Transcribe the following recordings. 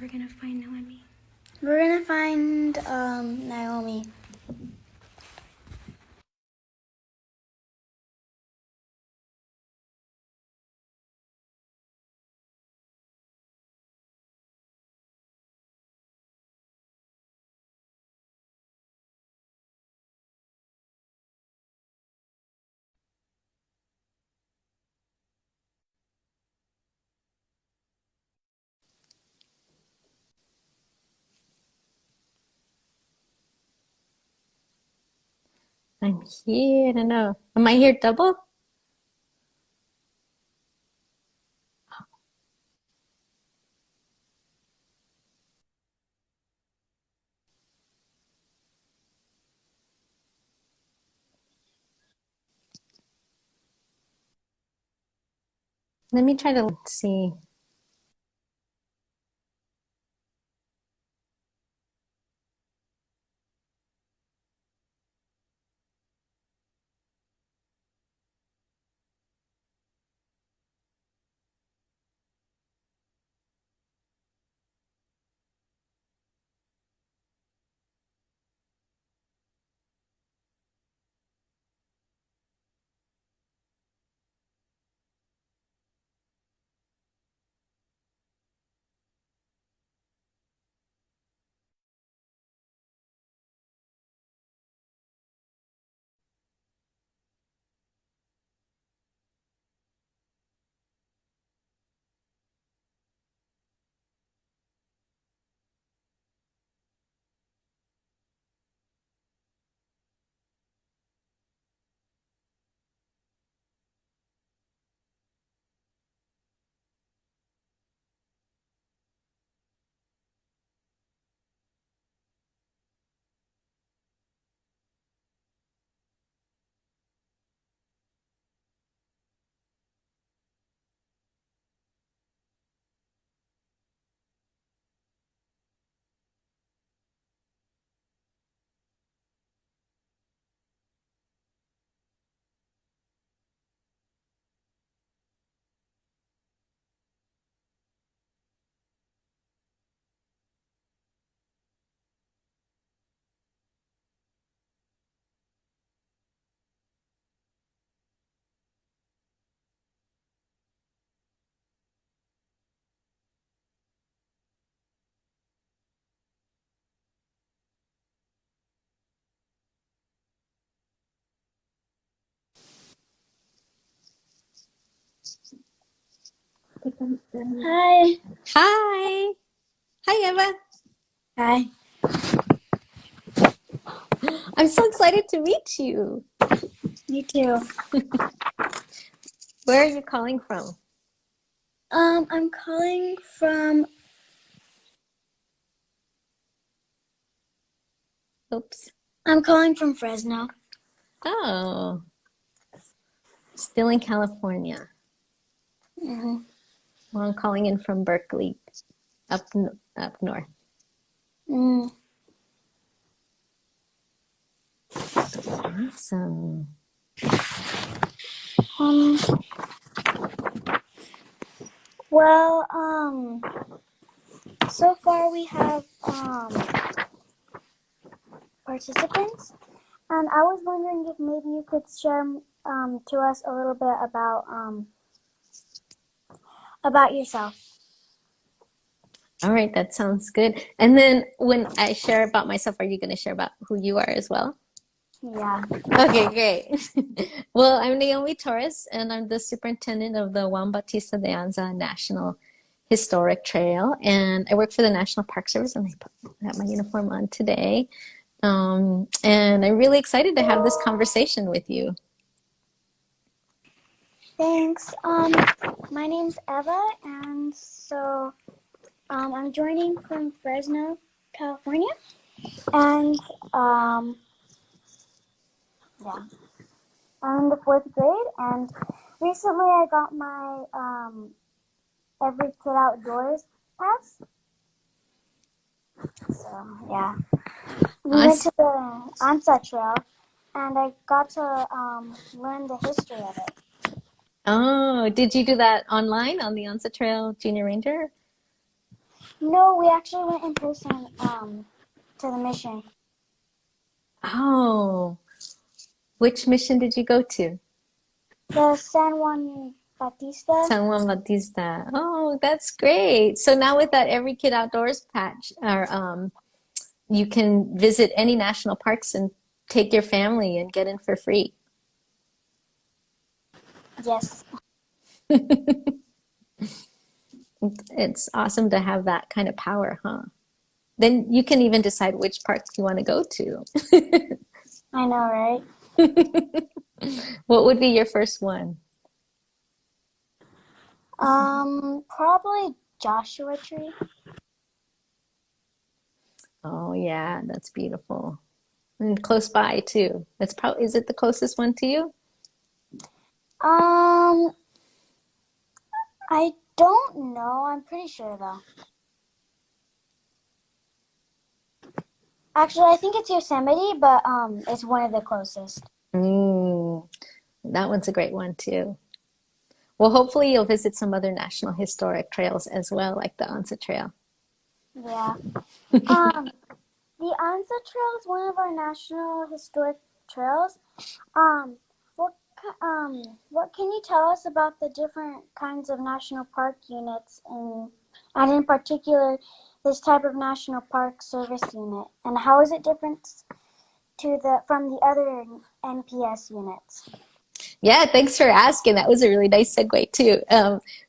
we're gonna find Naomi? We're gonna find Naomi. I'm here. I don't know. Am I here double? Let me try to see. Hi. Hi. Hi, Eva. Hi. I'm so excited to meet you. Me too. Where are you calling from? I'm calling from. Oops. I'm calling from Fresno. Oh, still in California. Mm-hmm. Well, I'm calling in from Berkeley, up north. Mm. Awesome. Um. Well. So far we have participants, and I was wondering if maybe you could share to us a little bit about yourself. All right, that sounds good. And then when I share about myself, are you going to share about who you are as well? Yeah. Okay, great. Well, I'm Naomi Torres, and I'm the superintendent of the Juan Bautista de Anza National Historic Trail. And I work for the National Park Service, and I have my uniform on today. And I'm really excited to have this conversation with you. Thanks. My name's Eva, and so I'm joining from Fresno, California, and yeah, I'm in the 4th grade, and recently I got my Every Kid Outdoors pass. So yeah, we went to the Anza Trail, and I got to learn the history of it. Oh, did you do that online on the Anza Trail Junior Ranger? No, we actually went in person to the mission. Oh, which mission did you go to? The San Juan Bautista. San Juan Bautista. Oh, that's great. So now with that Every Kid Outdoors patch, or you can visit any national parks and take your family and get in for free. Yes. It's awesome to have that kind of power, huh? Then you can even decide which parks you want to go to. I know, right? What would be your first one? Probably Joshua Tree. Oh yeah, that's beautiful. And close by too. That's probably, is it the closest one to you? I don't know. I'm pretty sure though. Actually, I think it's Yosemite, but it's one of the closest. That one's a great one too. Well, hopefully you'll visit some other national historic trails as well, like the Anza Trail. Yeah. The Anza Trail is one of our national historic trails. What can you tell us about the different kinds of national park units and in particular this type of national park service unit, and how is it different from the other NPS units? Yeah, thanks for asking. That was a really nice segue too.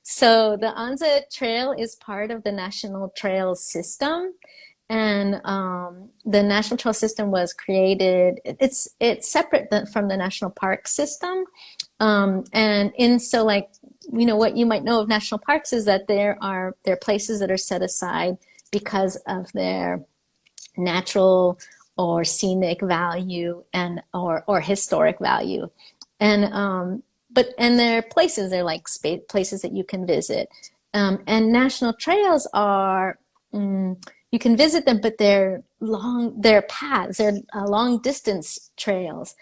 So the Anza Trail is part of the National Trail System, and the National Trail System was created. It's separate from the National Park System, so like what you might know of national parks is that there are places that are set aside because of their natural or scenic value and or historic value. And they're places, they're like places that you can visit. And national trails are, you can visit them, but they're paths, they're long distance trails.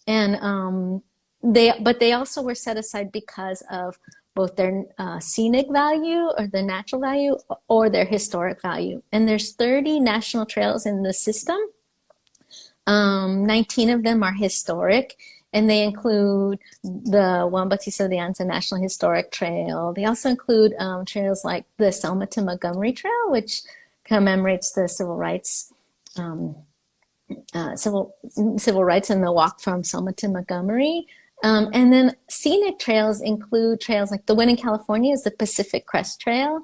And they also were set aside because of both their scenic value or their natural value or their historic value. And there's 30 national trails in the system. 19 of them are historic, and they include the Juan Bautista de Anza National Historic Trail. They also include trails like the Selma to Montgomery Trail, which commemorates the civil rights and the walk from Selma to Montgomery. And then scenic trails include trails like the one in California is the Pacific Crest Trail.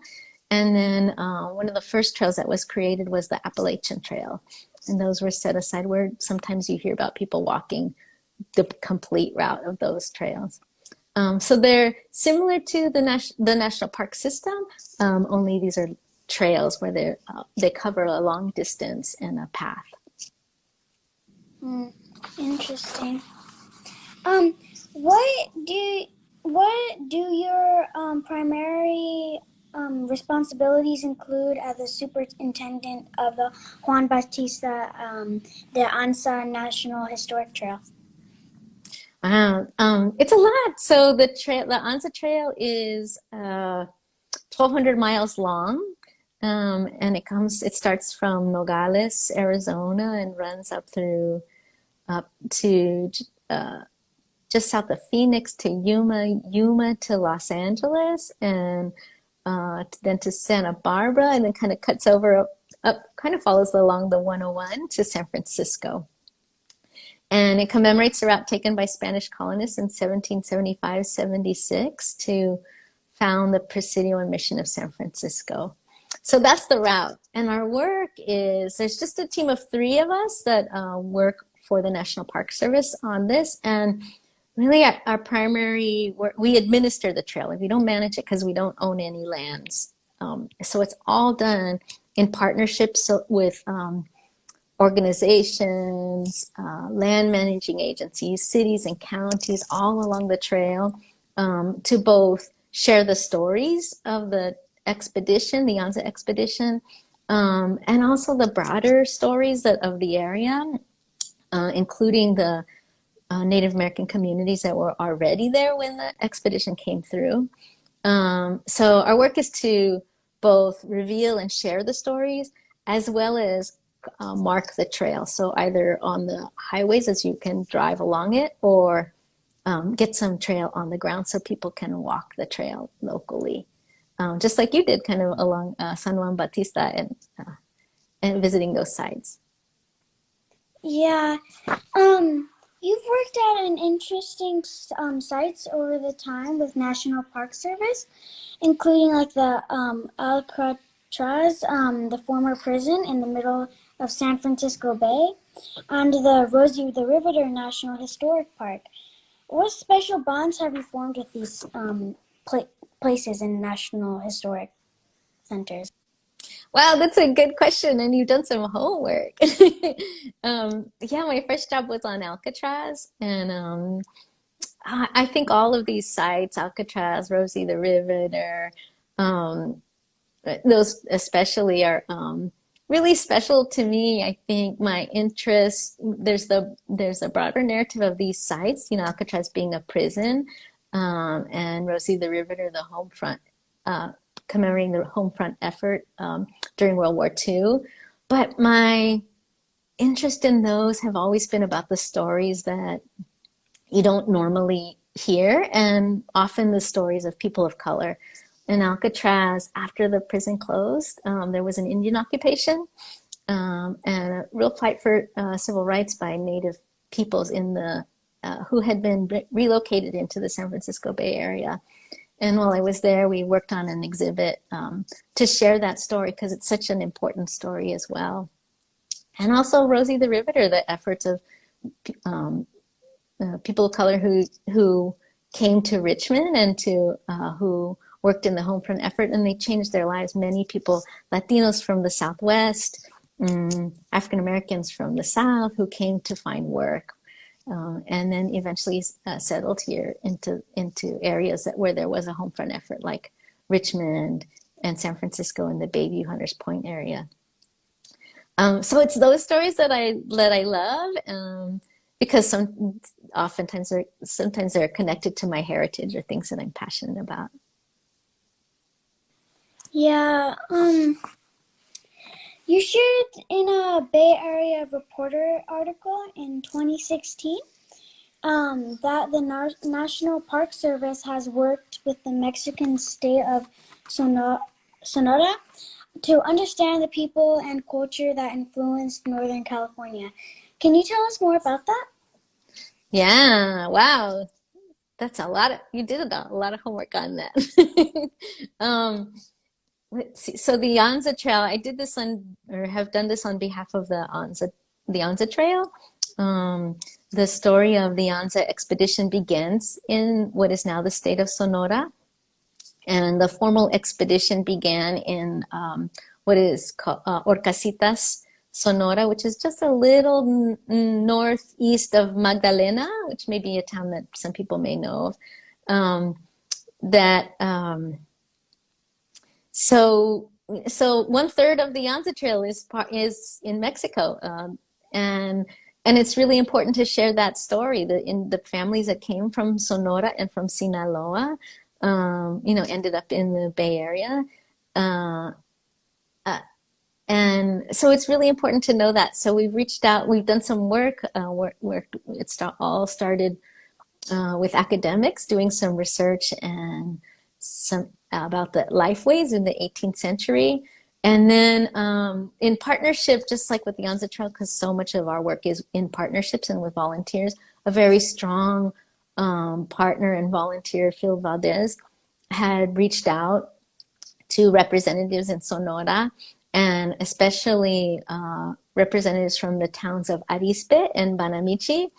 And then one of the first trails that was created was the Appalachian Trail. And those were set aside where sometimes you hear about people walking the complete route of those trails. So they're similar to the national park system, only these are trails where they cover a long distance and a path. Interesting. What do your primary responsibilities include as the superintendent of the Juan Bautista de Anza National Historic Trail? Wow, it's a lot. So the Anza Trail is 1,200 miles long, and it starts from Nogales, Arizona, and runs up to just south of Phoenix to Yuma to Los Angeles, and then to Santa Barbara, and then kind of cuts over up kind of follows along the 101 to San Francisco. And it commemorates a route taken by Spanish colonists in 1775-76 to found the Presidio and Mission of San Francisco. So that's the route. And our work is, there's just a team of 3 of us that work for the National Park Service on this. And really our primary work, we administer the trail. We don't manage it because we don't own any lands. So it's all done in partnerships with organizations, land managing agencies, cities and counties all along the trail, to both share the stories of the expedition, the Anza expedition, and also the broader stories of the area, including the Native American communities that were already there when the expedition came through. So our work is to both reveal and share the stories, as well as mark the trail. So either on the highways as you can drive along it, or get some trail on the ground so people can walk the trail locally. Just like you did kind of along San Juan Bautista and visiting those sites. Yeah. You've worked at an interesting sites over the time with National Park Service, including like the Alcatraz, the former prison in the middle of San Francisco Bay, and the Rosie the Riveter National Historic Park. What special bonds have you formed with these places and national historic centers? Wow, that's a good question, and you've done some homework. Yeah, my first job was on Alcatraz, and I think all of these sites, Alcatraz, Rosie the Riveter, those especially are really special to me. I think my interest, there's a broader narrative of these sites, you know, Alcatraz being a prison, and Rosie the Riveter, the home front, commemorating the home front effort during World War II. But my interest in those have always been about the stories that you don't normally hear, and often the stories of people of color. In Alcatraz, after the prison closed, there was an Indian occupation and a real fight for civil rights by Native peoples in the who had been relocated into the San Francisco Bay Area. And while I was there, we worked on an exhibit to share that story because it's such an important story as well. And also Rosie the Riveter, the efforts of people of color who came to Richmond and who worked in the home front effort, and they changed their lives. Many people, Latinos from the Southwest, African Americans from the South, who came to find work, and then eventually settled here into areas where there was a home front effort, like Richmond and San Francisco and the Bayview Hunters Point area. So it's those stories that I love, because sometimes they're connected to my heritage or things that I'm passionate about. Yeah, you shared in a Bay Area Reporter article in 2016 that the National Park Service has worked with the Mexican state of Sonora to understand the people and culture that influenced Northern California. Can you tell us more about that? Yeah, wow. That's you did a lot of homework on that. Let's see. So the Anza Trail, I did this have done this on behalf of the Anza Trail. The story of the Anza expedition begins in what is now the state of Sonora. And the formal expedition began in what is called Orcasitas, Sonora, which is just a little northeast of Magdalena, which may be a town that some people may know of. So 1/3 of the Anza Trail is in Mexico, and it's really important to share that story. In the families that came from Sonora and from Sinaloa, ended up in the Bay Area, and so it's really important to know that. So we've reached out, we've done some work. All started with academics doing some research and some about the lifeways in the 18th century. And then in partnership, just like with the Anza Trail, because so much of our work is in partnerships and with volunteers, a very strong partner and volunteer, Phil Valdez, had reached out to representatives in Sonora, and especially representatives from the towns of Arizpe and Banamichi,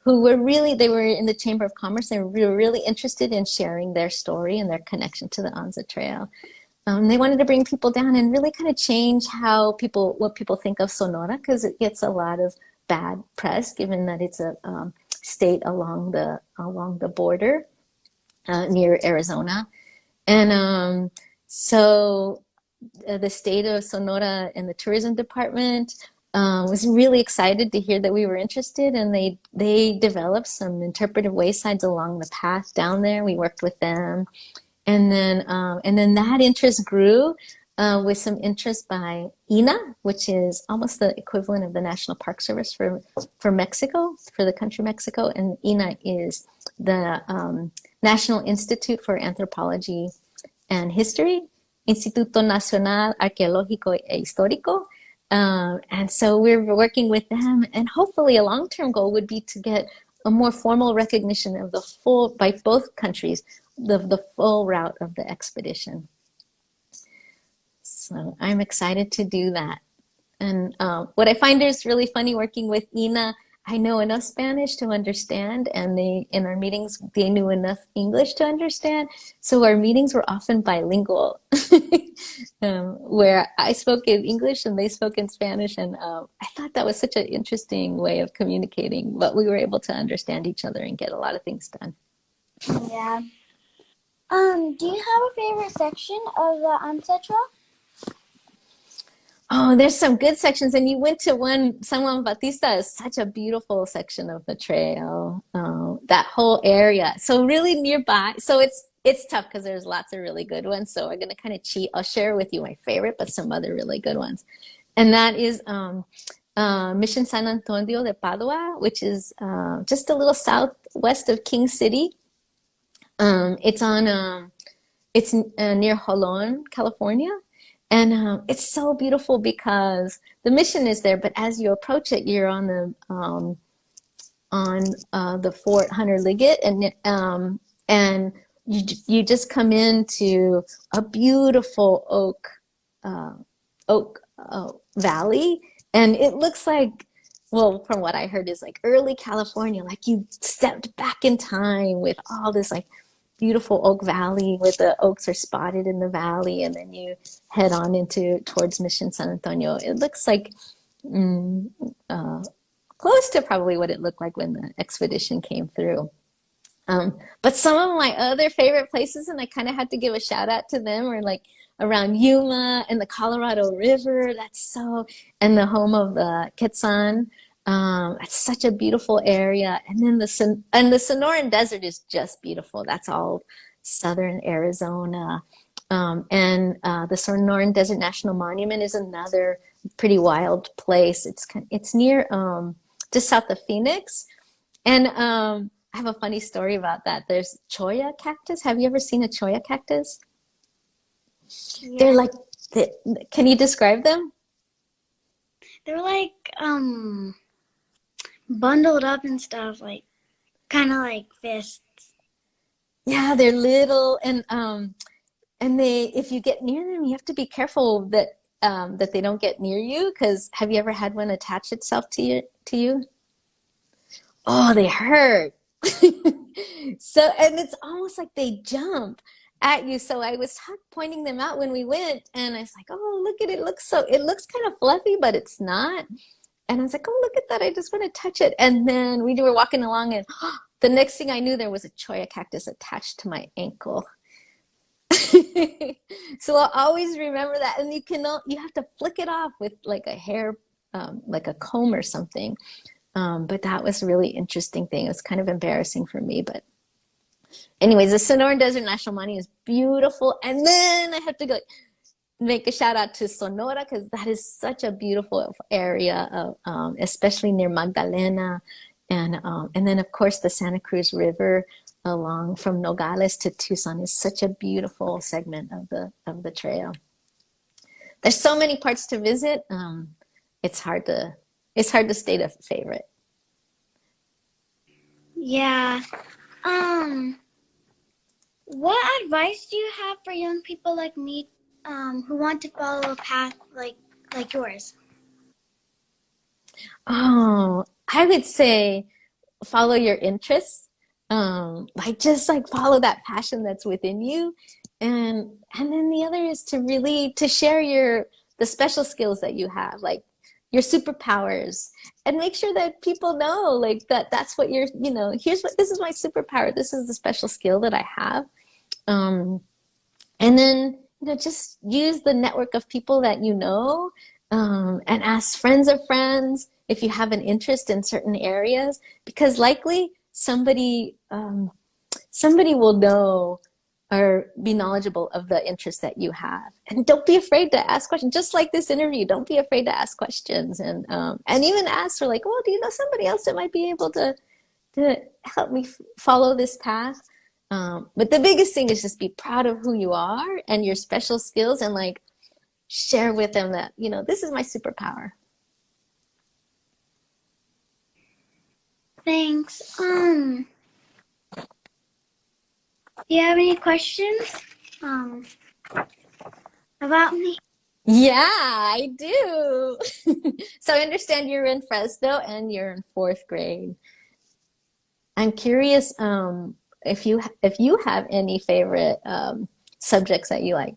who were they were in the Chamber of Commerce. They were really interested in sharing their story and their connection to the Anza Trail. They wanted to bring people down and really kind of change what people think of Sonora, because it gets a lot of bad press, given that it's a state along the border near Arizona. And so the state of Sonora and the tourism department was really excited to hear that we were interested, and they developed some interpretive waysides along the path down there. We worked with them, and then that interest grew. with some interest by INA, which is almost the equivalent of the National Park Service for Mexico, for the country Mexico. And INA is the National Institute for Anthropology and History, Instituto Nacional Arqueológico e Histórico. And so we're working with them, and hopefully a long-term goal would be to get a more formal recognition of the full, by both countries, the full route of the expedition. So I'm excited to do that. And what I find is really funny working with Ina, I know enough Spanish to understand, and they, in our meetings, they knew enough English to understand. So our meetings were often bilingual, where I spoke in English and they spoke in Spanish. And I thought that was such an interesting way of communicating, but we were able to understand each other and get a lot of things done. Yeah. Do you have a favorite section of the Anza Trail? Oh, there's some good sections, and you went to San Juan Bautista is such a beautiful section of the trail. That whole area, so really nearby. So it's tough because there's lots of really good ones. So I'm gonna kind of cheat. I'll share with you my favorite, but some other really good ones, and that is Mission San Antonio de Padua, which is just a little southwest of King City. It's near Jolon, California. And it's so beautiful because the mission is there, but as you approach it, you're on the Fort Hunter Liggett, and you just come into a beautiful oak valley, and it looks like, well, from what I heard, is like early California, like you stepped back in time with all this like beautiful oak valley where the oaks are spotted in the valley, and then you head on towards Mission San Antonio. It looks like close to probably what it looked like when the expedition came through. But some of my other favorite places, and I kind of had to give a shout out to them, are like around Yuma and the Colorado River. And the home of the Quetzal. It's such a beautiful area. And then the Sonoran Desert is just beautiful. That's all southern Arizona. And the Sonoran Desert National Monument is another pretty wild place. It's near just south of Phoenix. And I have a funny story about that. There's Cholla Cactus. Have you ever seen a Cholla Cactus? Yeah. They're like, can you describe them? They're like bundled up and stuff, like kind of like fists. Yeah, they're little, and they, if you get near them, you have to be careful that they don't get near you, because have you ever had one attach itself to you? Oh, they hurt. So, and it's almost like they jump at you. So I was pointing them out when we went, and I was like, oh, look at it. It looks kind of fluffy, but it's not. And I was like, oh, look at that. I just want to touch it. And then we were walking along, and the next thing I knew, there was a Cholla cactus attached to my ankle. So I'll always remember that. And you have to flick it off with like a hair, like a comb or something. But that was a really interesting thing. It was kind of embarrassing for me. But anyways, the Sonoran Desert National Monument is beautiful. And then I have to go make a shout out to Sonora, because that is such a beautiful area, especially near Magdalena, and then of course the Santa Cruz River along from Nogales to Tucson is such a beautiful segment of the trail. There's so many parts to visit. It's hard to state a favorite. Yeah. What advice do you have for young people like me, who want to follow a path like yours? Oh, I would say follow your interests. Just follow that passion that's within you. And then the other is to share the special skills that you have, like your superpowers, and make sure that people know like that's what this is my superpower. This is the special skill that I have. And then, just use the network of people that and ask friends of friends if you have an interest in certain areas, because likely somebody will know or be knowledgeable of the interest that you have. And don't be afraid to ask questions. Just like this interview, don't be afraid to ask questions, and even ask for like, well, do you know somebody else that might be able to help me follow this path? But the biggest thing is just be proud of who you are and your special skills, and like share with them that, you know, this is my superpower. Thanks. Do you have any questions about me? Yeah, I do. So I understand you're in Fresno and you're in 4th grade. I'm curious if you have any favorite subjects that you like.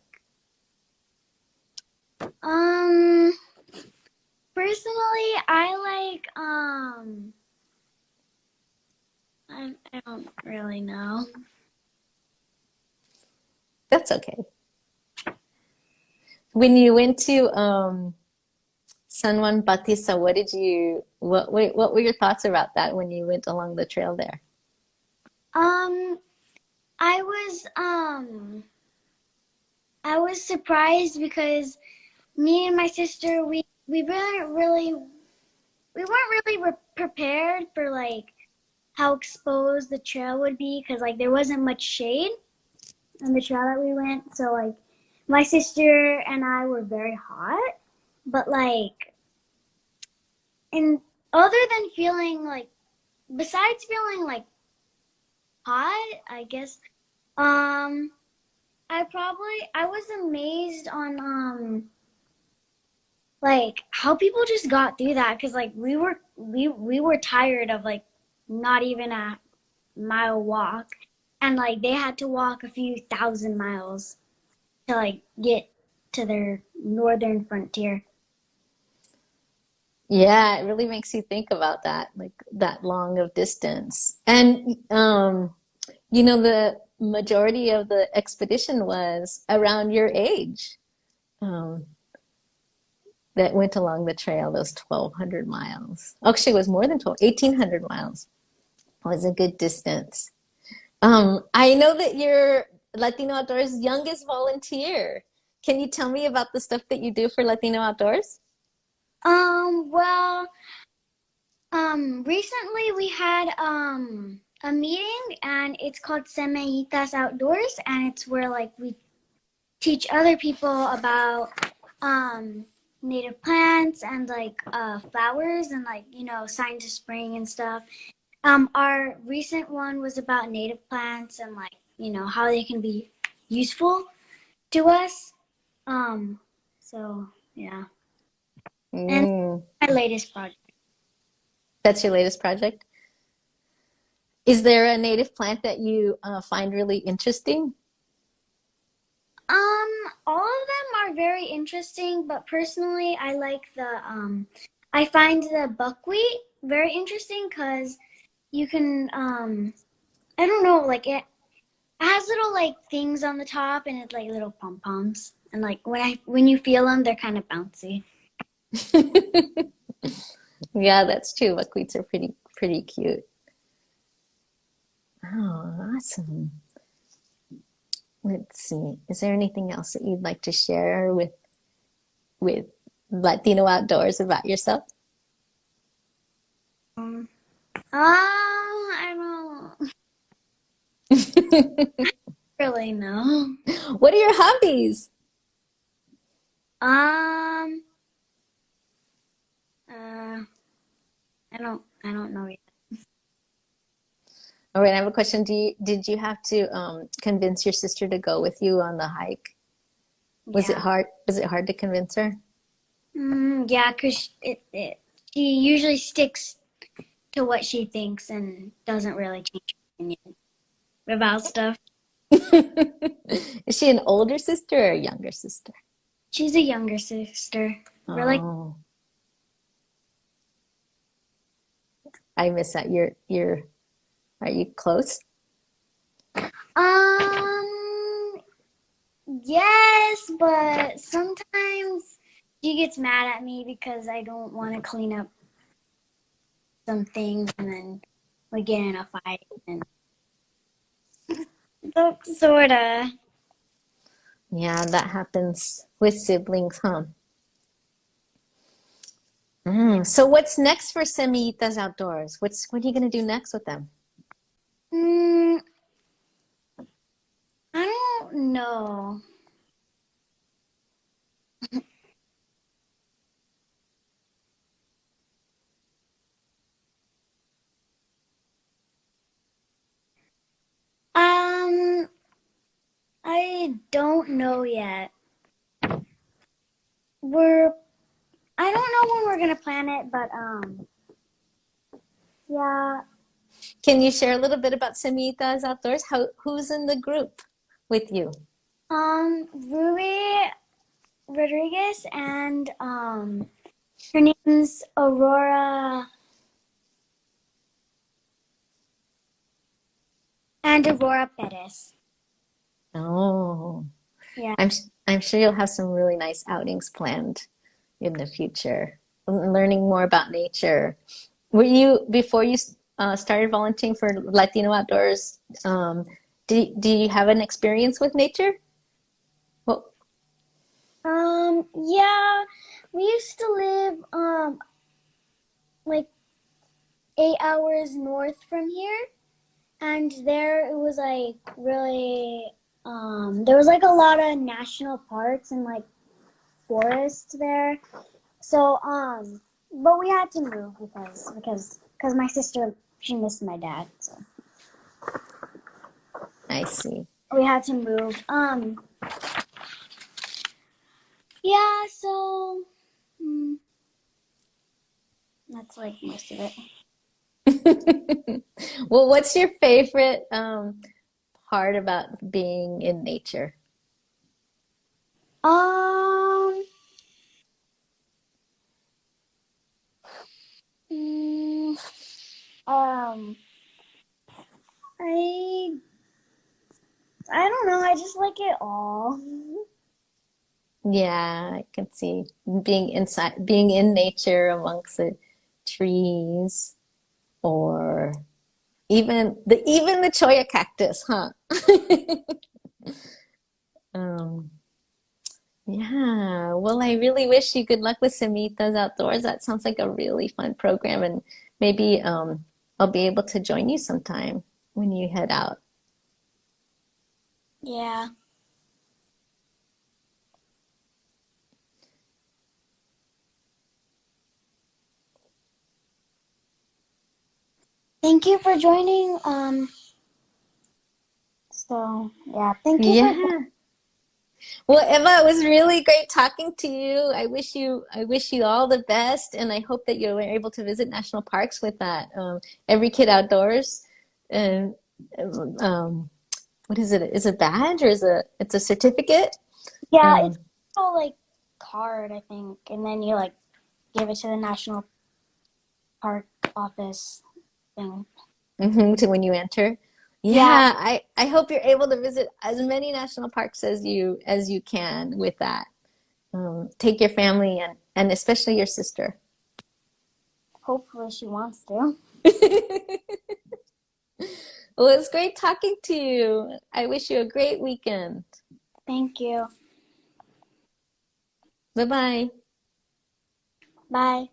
Personally, I like I don't really know. That's okay. When you went to San Juan Bautista, what were your thoughts about that when you went along the trail there? I was surprised because me and my sister we weren't really prepared for like how exposed the trail would be, because like there wasn't much shade on the trail that we went. So like my sister and I were very hot, but like, and other than feeling like, besides feeling like hot, I guess, I was amazed on like how people just got through that, because like we were tired of like not even a mile walk, and like they had to walk a few thousand miles to like get to their northern frontier. Yeah, it really makes you think about that, like that long of distance. And you know, the majority of the expedition was around your age. That went along the trail, those 1,200 miles. Actually, it was more than 1,800 miles. It was a good distance. I know that you're Latino Outdoors' youngest volunteer. Can you tell me about the stuff that you do for Latino Outdoors? Well, recently we had a meeting, and it's called Semita Outdoors, and it's where like we teach other people about native plants and like flowers, and like, you know, signs of spring and stuff. Our recent one was about native plants and like, you know, how they can be useful to us. So yeah. And Mm, my latest project. that's your latest project? Is there a native plant that you find really interesting? All of them are very interesting, but personally, I like I find the buckwheat very interesting, because you can, I don't know, like it has little like things on the top, and it's like little pom poms, and like when you feel them, they're kind of bouncy. Yeah, that's true. Buckwheats are pretty cute. Oh, awesome. Let's see. Is there anything else that you'd like to share with Latino Outdoors about yourself? I don't really know. What are your hobbies? Um, uh, I don't know yet. All right, I have a question. Did you have to convince your sister to go with you on the hike? Was it Yeah. hard? Was it hard to convince her? Yeah, because she usually sticks to what she thinks and doesn't really change her opinion about stuff. Is she an older sister or a younger sister? She's a younger sister. We're like, Oh, I miss that. Are you close? um, yes, but sometimes she gets mad at me because I don't want to clean up some things, and then we get in a fight, and So, sorta. Yeah, that happens with siblings, huh? So what's next for Semita's Outdoors? What are you gonna do next with them? Mm, I don't know. Um, I don't know yet. We're I don't know when we're gonna plan it, but yeah. Can you share a little bit about Semita's Outdoors? Who's in the group with you? Ruby Rodriguez and her name's Aurora Perez. Oh, Yeah. I'm sure you'll have some really nice outings planned in the future, learning more about nature. Were you before you started volunteering for Latino Outdoors? Do you have an experience with nature? Well, Yeah, we used to live like 8 hours north from here, and there it was like really there was like a lot of national parks and like forests there. So but we had to move because my sister, she missed my dad, so I see. we had to move. Yeah, so that's like most of it. Well, what's your favorite part about being in nature? Um, mm, um, I I don't know. I just like it all. Yeah, I can see being inside, being in nature amongst the trees, or even the Cholla cactus, huh? Um, yeah. Well, I really wish you good luck with Semita's Outdoors. That sounds like a really fun program, and maybe I'll be able to join you sometime when you head out. Yeah. Thank you for joining. So yeah, thank you for. Yeah. Well, Eva, it was really great talking to you. I wish you all the best, and I hope that you were able to visit national parks with that Every Kid Outdoors. And um, what is it? Is it a badge or it's a certificate? Yeah, Um, it's a like card, I think, and then you like give it to the national park office thing. to when you enter. Yeah, Yeah, I hope you're able to visit as many national parks as you can with that. Take your family and especially your sister. hopefully she wants to. Well, it's great talking to you. I wish you a great weekend. Thank you. Bye bye. Bye.